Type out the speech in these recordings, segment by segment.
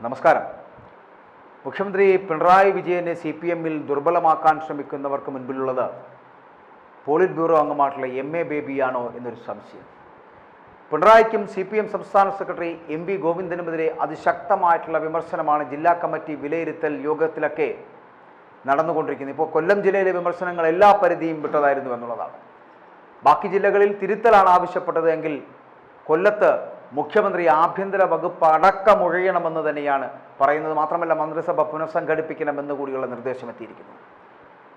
നമസ്കാരം. മുഖ്യമന്ത്രി പിണറായി വിജയനെ CPM-ൽ ദുർബലമാക്കാൻ ശ്രമിക്കുന്നവർക്ക് മുൻപിലുള്ളത് പോളിറ്റ് ബ്യൂറോ അംഗമായിട്ടുള്ള MA ബേബിയാണോ എന്നൊരു സംശയം. പിണറായിക്കും CPM സംസ്ഥാന സെക്രട്ടറി MV ഗോവിന്ദനുമെതിരെ അതിശക്തമായിട്ടുള്ള വിമർശനമാണ് ജില്ലാ കമ്മിറ്റി വിലയിരുത്തൽ യോഗത്തിലൊക്കെ നടന്നുകൊണ്ടിരിക്കുന്നത്. ഇപ്പോൾ കൊല്ലം ജില്ലയിലെ വിമർശനങ്ങൾ എല്ലാ പരിധിയും വിട്ടതായിരുന്നു എന്നുള്ളതാണ്. ബാക്കി ജില്ലകളിൽ തിരുത്തലാണ് ആവശ്യപ്പെട്ടത് എങ്കിൽ കൊല്ലത്ത് മുഖ്യമന്ത്രി ആഭ്യന്തര വകുപ്പ് അടക്കമൊഴിയണമെന്ന് തന്നെയാണ് പറയുന്നത്. മാത്രമല്ല മന്ത്രിസഭ പുനഃസംഘടിപ്പിക്കണമെന്ന് കൂടിയുള്ള നിർദ്ദേശം എത്തിയിരിക്കുന്നു.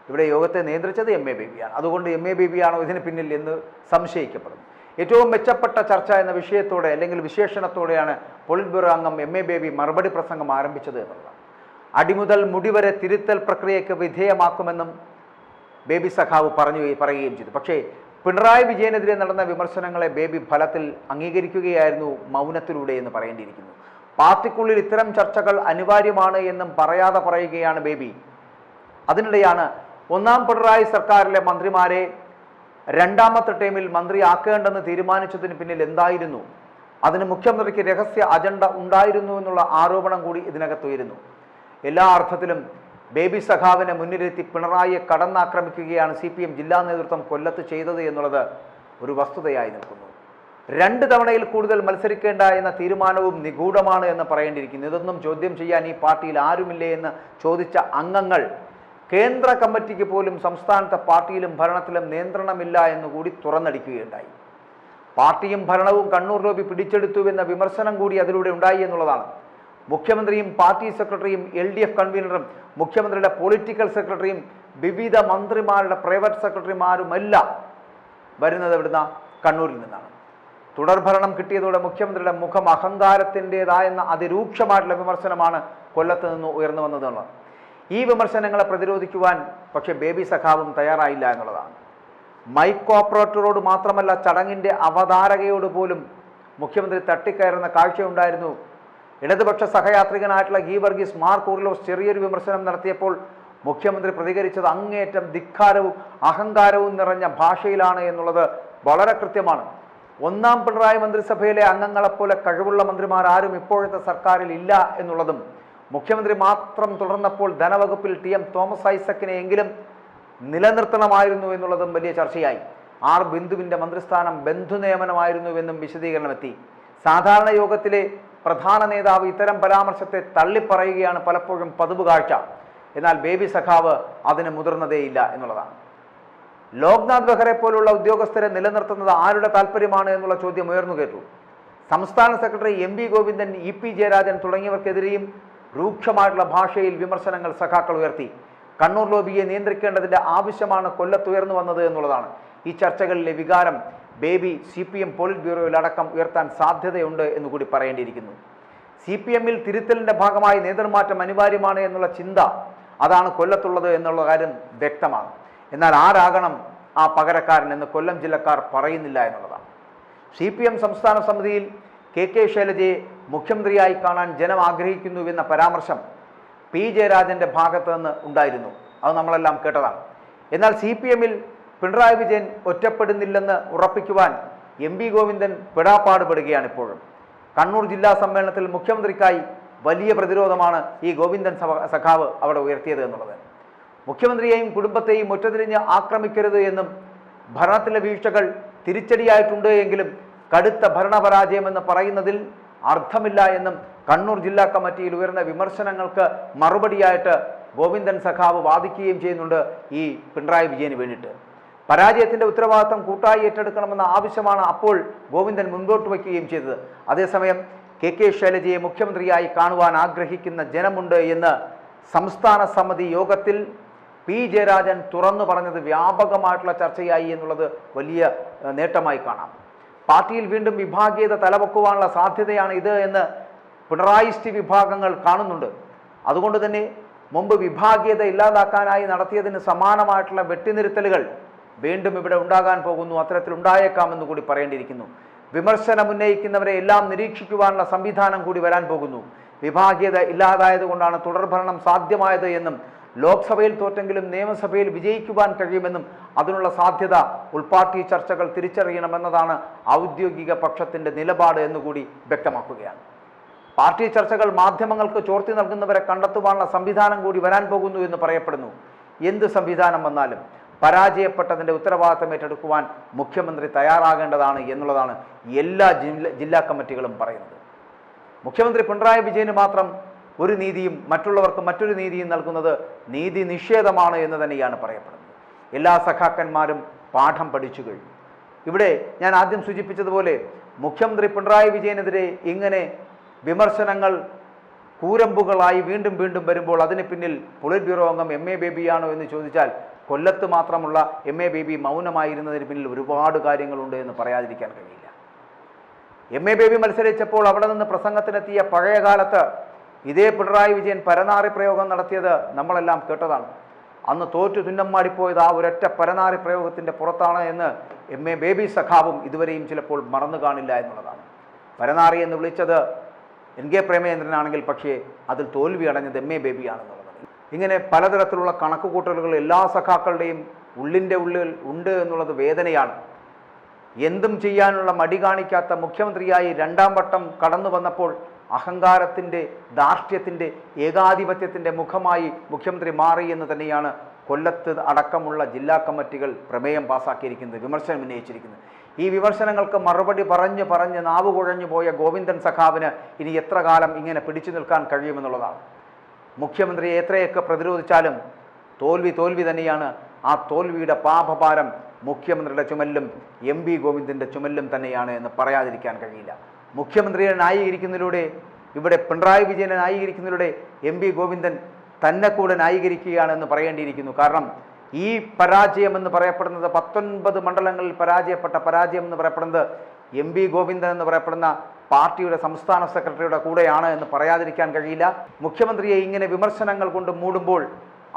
ഇവിടെ യോഗത്തെ നിയന്ത്രിച്ചത് MA ബേബിയാണ്. അതുകൊണ്ട് MA ബേബിയാണോ ഇതിന് പിന്നിൽ എന്ന് സംശയിക്കപ്പെടുന്നു. ഏറ്റവും മെച്ചപ്പെട്ട ചർച്ച എന്ന വിഷയത്തോടെ അല്ലെങ്കിൽ വിശേഷണത്തോടെയാണ് പോളിറ്റ് ബ്യൂറോ അംഗം MA ബേബി മറുപടി പ്രസംഗം ആരംഭിച്ചത് എന്നുള്ളതാണ്. അടിമുതൽ മുടിവരെ തിരുത്തൽ പ്രക്രിയയ്ക്ക് വിധേയമാക്കുമെന്നും ബേബി സഖാവ് പറയുകയും ചെയ്തു. പക്ഷേ പിണറായി വിജയനെതിരെ നടന്ന വിമർശനങ്ങളെ ബേബി ഫലത്തിൽ അംഗീകരിക്കുകയായിരുന്നു മൗനത്തിലൂടെ എന്ന് പറയേണ്ടിയിരിക്കുന്നു. പാർട്ടിക്കുള്ളിൽ ഇത്തരം ചർച്ചകൾ അനിവാര്യമാണ് എന്നും പറയാതെ പറയുകയാണ് ബേബി. അതിനിടെയാണ് ഒന്നാം പിണറായി സർക്കാരിലെ മന്ത്രിമാരെ രണ്ടാമത്തെ ടൈമിൽ മന്ത്രിയാക്കേണ്ടെന്ന് തീരുമാനിച്ചതിന് പിന്നിൽ എന്തായിരുന്നു, അതിന് മുഖ്യമന്ത്രിക്ക് രഹസ്യ അജണ്ട ഉണ്ടായിരുന്നു എന്നുള്ള ആരോപണം കൂടി ഇതിനകത്തുയരുന്നു. എല്ലാ അർത്ഥത്തിലും ബേബി സഖാവിനെ മുൻനിർത്തി പിണറായിയെ കടന്നാക്രമിക്കുകയാണ് CPM ജില്ലാ നേതൃത്വം കൊല്ലത്ത് ചെയ്തത് എന്നുള്ളത് ഒരു വസ്തുതയായി നിൽക്കുന്നു. 2 തവണയിൽ കൂടുതൽ മത്സരിക്കേണ്ട എന്ന തീരുമാനവും നിഗൂഢമാണ് എന്ന് പറയേണ്ടിയിരിക്കുന്നു. ഇതൊന്നും ചോദ്യം ചെയ്യാൻ ഈ പാർട്ടിയിൽ ആരുമില്ലേ എന്ന് ചോദിച്ച അംഗങ്ങൾ കേന്ദ്ര കമ്മിറ്റിക്ക് പോലും സംസ്ഥാനത്തെ പാർട്ടിയിലും ഭരണത്തിലും നിയന്ത്രണമില്ല എന്നുകൂടി തുറന്നടിക്കുകയുണ്ടായി. പാർട്ടിയും ഭരണവും കണ്ണൂർ ലോബി പിടിച്ചെടുത്തു എന്ന വിമർശനം കൂടി അതിലൂടെ ഉണ്ടായി എന്നുള്ളതാണ്. മുഖ്യമന്ത്രിയും പാർട്ടി സെക്രട്ടറിയും LDF കൺവീനറും മുഖ്യമന്ത്രിയുടെ പൊളിറ്റിക്കൽ സെക്രട്ടറിയും വിവിധ മന്ത്രിമാരുടെ പ്രൈവറ്റ് സെക്രട്ടറിമാരുമെല്ലാം വരുന്നത് എവിടുന്ന കണ്ണൂരിൽ നിന്നാണ്. തുടർഭരണം കിട്ടിയതോടെ മുഖ്യമന്ത്രിയുടെ മുഖം അഹങ്കാരത്തിൻ്റെതായെന്ന അതിരൂക്ഷമായിട്ടുള്ള വിമർശനമാണ് കൊല്ലത്ത് നിന്ന് ഉയർന്നു വന്നതെന്നുള്ളത്. ഈ വിമർശനങ്ങളെ പ്രതിരോധിക്കുവാൻ പക്ഷേ ബേബി സഖാവും തയ്യാറായില്ല എന്നുള്ളതാണ്. മൈക്ക് ഓപ്പറേറ്ററോട് മാത്രമല്ല ചടങ്ങിൻ്റെ അവതാരകയോട് പോലും മുഖ്യമന്ത്രി തട്ടിക്കയറുന്ന കാഴ്ചയുണ്ടായിരുന്നു. ഇടതുപക്ഷ സഹയാത്രികനായിട്ടുള്ള ഗീവർഗീസ് മാർ കൂറിലോസ് ചെറിയൊരു വിമർശനം നടത്തിയപ്പോൾ മുഖ്യമന്ത്രി പ്രതികരിച്ചത് അങ്ങേയറ്റം ധിക്കാരവും അഹങ്കാരവും നിറഞ്ഞ ഭാഷയിലാണ് എന്നുള്ളത് വളരെ കൃത്യമാണ്. ഒന്നാം പിണറായി മന്ത്രിസഭയിലെ അംഗങ്ങളെപ്പോലെ കഴിവുള്ള മന്ത്രിമാരാരും ഇപ്പോഴത്തെ സർക്കാരിൽ ഇല്ല എന്നുള്ളതും മുഖ്യമന്ത്രി മാത്രം തുടർന്നപ്പോൾ ധനവകുപ്പിൽ TM തോമസ് ഐസക്കിനെയെങ്കിലും നിലനിർത്തണമായിരുന്നു എന്നുള്ളതും വലിയ ചർച്ചയായി. ബിന്ദുവിൻ്റെ മന്ത്രിസ്ഥാനം ബന്ധുനിയമനമായിരുന്നുവെന്നും വിശദീകരണമെത്തി. സാധാരണ യോഗത്തിലെ പ്രധാന നേതാവ് ഇത്തരം പരാമർശത്തെ തള്ളിപ്പറയുകയാണ് പലപ്പോഴും പതിവ് കാഴ്ച. എന്നാൽ ബേബി സഖാവ് അതിന് മുതിർന്നതേയില്ല എന്നുള്ളതാണ്. ലോക്നാഥ് ബെഹ്റയെ പോലുള്ള ഉദ്യോഗസ്ഥരെ നിലനിർത്തുന്നത് ആരുടെ താല്പര്യമാണ് എന്നുള്ള ചോദ്യം ഉയർന്നു കേട്ടു. സംസ്ഥാന secretary MV Govindan, EP Jayarajan തുടങ്ങിയവർക്കെതിരെയും രൂക്ഷമായിട്ടുള്ള ഭാഷയിൽ വിമർശനങ്ങൾ സഖാക്കൾ ഉയർത്തി. കണ്ണൂർ ലോബിയെ നിയന്ത്രിക്കേണ്ടതിൻ്റെ ആവശ്യമാണ് കൊല്ലത്തുയർന്നു വന്നത് എന്നുള്ളതാണ്. ഈ ചർച്ചകളിലെ വികാരം ബേബി CPM പോളിറ്റ് ബ്യൂറോയിൽ അടക്കം ഉയർത്താൻ സാധ്യതയുണ്ട് എന്നുകൂടി പറയേണ്ടിയിരിക്കുന്നു. CPM-ൽ തിരുത്തലിൻ്റെ ഭാഗമായി നേതൃമാറ്റം അനിവാര്യമാണ് എന്നുള്ള ചിന്ത അതാണ് കൊല്ലത്തുള്ളത് എന്നുള്ള കാര്യം വ്യക്തമാണ്. എന്നാൽ ആരാകണം ആ പകരക്കാരൻ എന്ന് കൊല്ലം ജില്ലക്കാർ പറയുന്നില്ല എന്നുള്ളതാണ്. CPM സംസ്ഥാന സമിതിയിൽ KK ശൈലജയെ മുഖ്യമന്ത്രിയായി കാണാൻ ജനം ആഗ്രഹിക്കുന്നുവെന്ന പരാമർശം P ജയരാജൻ്റെ ഭാഗത്ത് നിന്ന് ഉണ്ടായിരുന്നു. അത് നമ്മളെല്ലാം കേട്ടതാണ്. എന്നാൽ CPM-ൽ പിണറായി വിജയൻ ഒറ്റപ്പെടുന്നില്ലെന്ന് ഉറപ്പിക്കുവാൻ MV ഗോവിന്ദൻ പെടാപ്പാടുപെടുകയാണ് ഇപ്പോഴും. കണ്ണൂർ ജില്ലാ സമ്മേളനത്തിൽ മുഖ്യമന്ത്രിക്കായി വലിയ പ്രതിരോധമാണ് ഈ ഗോവിന്ദൻ സഖാവ് അവിടെ ഉയർത്തിയത് എന്നുള്ളത്. മുഖ്യമന്ത്രിയെയും കുടുംബത്തെയും ഒറ്റതിരിഞ്ഞ് ആക്രമിക്കരുത് എന്നും ഭരണത്തിലെ വീഴ്ചകൾ തിരിച്ചടിയായിട്ടുണ്ട് എങ്കിലും കടുത്ത ഭരണപരാജയമെന്ന് പറയുന്നതിൽ അർത്ഥമില്ല എന്നും കണ്ണൂർ ജില്ലാ കമ്മിറ്റിയിൽ ഉയർന്ന വിമർശനങ്ങൾക്ക് മറുപടിയായിട്ട് ഗോവിന്ദൻ സഖാവ് വാദിക്കുകയും ചെയ്യുന്നുണ്ട് ഈ പിണറായി വിജയന് വേണ്ടിയിട്ട്. പരാജയത്തിൻ്റെ ഉത്തരവാദിത്തം കൂട്ടായി ഏറ്റെടുക്കണമെന്ന ആവശ്യമാണ് അപ്പോൾ ഗോവിന്ദൻ മുൻപോട്ട് വയ്ക്കുകയും ചെയ്തത്. അതേസമയം KK ശൈലജയെ മുഖ്യമന്ത്രിയായി കാണുവാൻ ആഗ്രഹിക്കുന്ന ജനമുണ്ട് എന്ന് സംസ്ഥാന സമിതി യോഗത്തിൽ P ജയരാജൻ തുറന്നു പറഞ്ഞത് വ്യാപകമായിട്ടുള്ള ചർച്ചയായി എന്നുള്ളത് വലിയ നേട്ടമായി കാണാം. പാർട്ടിയിൽ വീണ്ടും വിഭാഗീയത തലപൊക്കുവാനുള്ള സാധ്യതയാണ് ഇത് എന്ന് പിണറായിസ്റ്റ് വിഭാഗങ്ങൾ കാണുന്നുണ്ട്. അതുകൊണ്ട് തന്നെ മുമ്പ് വിഭാഗീയത ഇല്ലാതാക്കാനായി നടത്തിയതിന് സമാനമായിട്ടുള്ള വെട്ടിനിരുത്തലുകൾ വീണ്ടും ഇവിടെ ഉണ്ടാകാൻ പോകുന്നു. അത്തരത്തിലുണ്ടായേക്കാമെന്ന് കൂടി പറയേണ്ടിയിരിക്കുന്നു. വിമർശനം ഉന്നയിക്കുന്നവരെ എല്ലാം നിരീക്ഷിക്കുവാനുള്ള സംവിധാനം കൂടി വരാൻ പോകുന്നു. വിഭാഗീയത ഇല്ലാതായതുകൊണ്ടാണ് തുടർഭരണം സാധ്യമായത് എന്നും ലോക്സഭയിൽ തോറ്റെങ്കിലും നിയമസഭയിൽ വിജയിക്കുവാൻ കഴിയുമെന്നും അതിനുള്ള സാധ്യത ഉൾപാർട്ടി ചർച്ചകൾ തിരിച്ചറിയണമെന്നതാണ് ഔദ്യോഗിക പക്ഷത്തിൻ്റെ നിലപാട് എന്നുകൂടി വ്യക്തമാക്കുകയാണ്. പാർട്ടി ചർച്ചകൾ മാധ്യമങ്ങൾക്ക് ചോർത്തി നൽകുന്നവരെ കണ്ടെത്തുവാനുള്ള സംവിധാനം കൂടി വരാൻ പോകുന്നു എന്ന് പറയപ്പെടുന്നു. എന്ത് സംവിധാനം വന്നാലും പരാജയപ്പെട്ടതിൻ്റെ ഉത്തരവാദിത്തം ഏറ്റെടുക്കുവാൻ മുഖ്യമന്ത്രി തയ്യാറാകേണ്ടതാണ് എന്നുള്ളതാണ് എല്ലാ ജില്ലാ കമ്മിറ്റികളും പറയുന്നത്. മുഖ്യമന്ത്രി പിണറായി വിജയന് മാത്രം ഒരു നീതിയും മറ്റുള്ളവർക്ക് മറ്റൊരു നീതിയും നൽകുന്നത് നീതി നിഷേധമാണ് എന്ന് തന്നെയാണ് പറയപ്പെടുന്നത്. എല്ലാ സഖാക്കന്മാരും പാഠം പഠിച്ചു കഴിഞ്ഞു. ഇവിടെ ഞാൻ ആദ്യം സൂചിപ്പിച്ചതുപോലെ മുഖ്യമന്ത്രി പിണറായി വിജയനെതിരെ ഇങ്ങനെ വിമർശനങ്ങൾ കൂരമ്പുകളായി വീണ്ടും വീണ്ടും വരുമ്പോൾ അതിന് പിന്നിൽ പോളിറ്റ് ബ്യൂറോ അംഗം എം.എ. ബേബിയാണോ എന്ന് ചോദിച്ചാൽ കൊല്ലത്ത് മാത്രമുള്ള എം.എ. ബേബി മൗനമായിരുന്നതിന് പിന്നിൽ ഒരുപാട് കാര്യങ്ങളുണ്ട് എന്ന് പറയാതിരിക്കാൻ കഴിയില്ല. എം.എ. ബേബി മത്സരിച്ചപ്പോൾ അവിടെ നിന്ന് പ്രസംഗത്തിനെത്തിയ പഴയ കാലത്ത് ഇതേ പിണറായി വിജയൻ പരനാറി പ്രയോഗം നടത്തിയത് നമ്മളെല്ലാം കേട്ടതാണ്. അന്ന് തോറ്റു തുന്നമ്മാടിപ്പോയത് ആ ഒരൊറ്റ പരനാറി പ്രയോഗത്തിൻ്റെ പുറത്താണ് എന്ന് എം.എ. ബേബി സഖാവും ഇതുവരെയും ചിലപ്പോൾ മറന്നു കാണില്ല എന്നുള്ളതാണ്. പരനാറി എന്ന് വിളിച്ചത് എൻ.കെ. പ്രേമചന്ദ്രനാണെങ്കിൽ പക്ഷേ അതിൽ തോൽവി അടഞ്ഞത് എം.എ. ബേബിയാണെന്നുള്ളതാണ്. ഇങ്ങനെ പലതരത്തിലുള്ള കണക്കുകൂട്ടലുകൾ എല്ലാ സഖാക്കളുടെയും ഉള്ളിൻ്റെ ഉള്ളിൽ ഉണ്ട് എന്നുള്ളത് വേദനയാണ്. എന്തും ചെയ്യാനുള്ള മടി കാണിക്കാത്ത മുഖ്യമന്ത്രിയായി രണ്ടാം വട്ടം കടന്നു വന്നപ്പോൾ അഹങ്കാരത്തിൻ്റെ, ധാർഷ്ട്യത്തിൻ്റെ, ഏകാധിപത്യത്തിൻ്റെ മുഖമായി മുഖ്യമന്ത്രി മാറി എന്ന് തന്നെയാണ് കൊല്ലത്ത് അടക്കമുള്ള ജില്ലാ കമ്മിറ്റികൾ പ്രമേയം പാസാക്കിയിരിക്കുന്നത്, വിമർശനം ഉന്നയിച്ചിരിക്കുന്നത്. ഈ വിമർശനങ്ങൾക്ക് മറുപടി പറഞ്ഞ് നാവ് കുഴഞ്ഞു പോയ ഗോവിന്ദൻ സഖാവിന് ഇനി എത്ര കാലം ഇങ്ങനെ പിടിച്ചു നിൽക്കാൻ കഴിയുമെന്നുള്ളതാണ്. മുഖ്യമന്ത്രിയെ എത്രയൊക്കെ പ്രതിരോധിച്ചാലും തോൽവി തന്നെയാണ്. ആ തോൽവിയുടെ പാപഭാരം മുഖ്യമന്ത്രിയുടെ ചുമലിലും എം.വി. ഗോവിന്ദൻ്റെ ചുമലിലും തന്നെയാണ് എന്ന് പറയാതിരിക്കാൻ കഴിയില്ല. മുഖ്യമന്ത്രിയെ ന്യായീകരിക്കുന്നതിലൂടെ, ഇവിടെ പിണറായി വിജയനെ ന്യായീകരിക്കുന്നതിലൂടെ എം.വി. ഗോവിന്ദൻ തന്നെ കൂടെ ന്യായീകരിക്കുകയാണെന്ന് പറയേണ്ടിയിരിക്കുന്നു. കാരണം ഈ പരാജയം എന്ന് പറയപ്പെടുന്നത് 19 മണ്ഡലങ്ങളിൽ പരാജയം എന്ന് പറയപ്പെടുന്നത് എം.വി. ഗോവിന്ദൻ എന്ന് പറയപ്പെടുന്ന പാർട്ടിയുടെ സംസ്ഥാന സെക്രട്ടറിയുടെ കൂടെയാണ് എന്ന് പറയാതിരിക്കാൻ കഴിയില്ല. മുഖ്യമന്ത്രിയെ ഇങ്ങനെ വിമർശനങ്ങൾ കൊണ്ട് മൂടുമ്പോൾ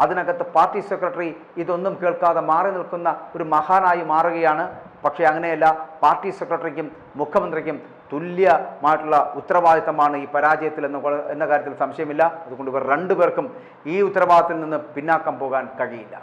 അതിനകത്ത് പാർട്ടി സെക്രട്ടറി ഇതൊന്നും കേൾക്കാതെ മാറി നിൽക്കുന്ന ഒരു മഹാനായി മാറുകയാണ്. പക്ഷേ അങ്ങനെയല്ല, പാർട്ടി സെക്രട്ടറിക്കും മുഖ്യമന്ത്രിക്കും തുല്യമായിട്ടുള്ള ഉത്തരവാദിത്തമാണ് ഈ പരാജയത്തിൽ എന്ന കാര്യത്തിൽ സംശയമില്ല. അതുകൊണ്ട് ഇവർ രണ്ടുപേർക്കും ഈ ഉത്തരവാദിത്തത്തിൽ നിന്ന് പിന്നാക്കം പോകാൻ കഴിയില്ല.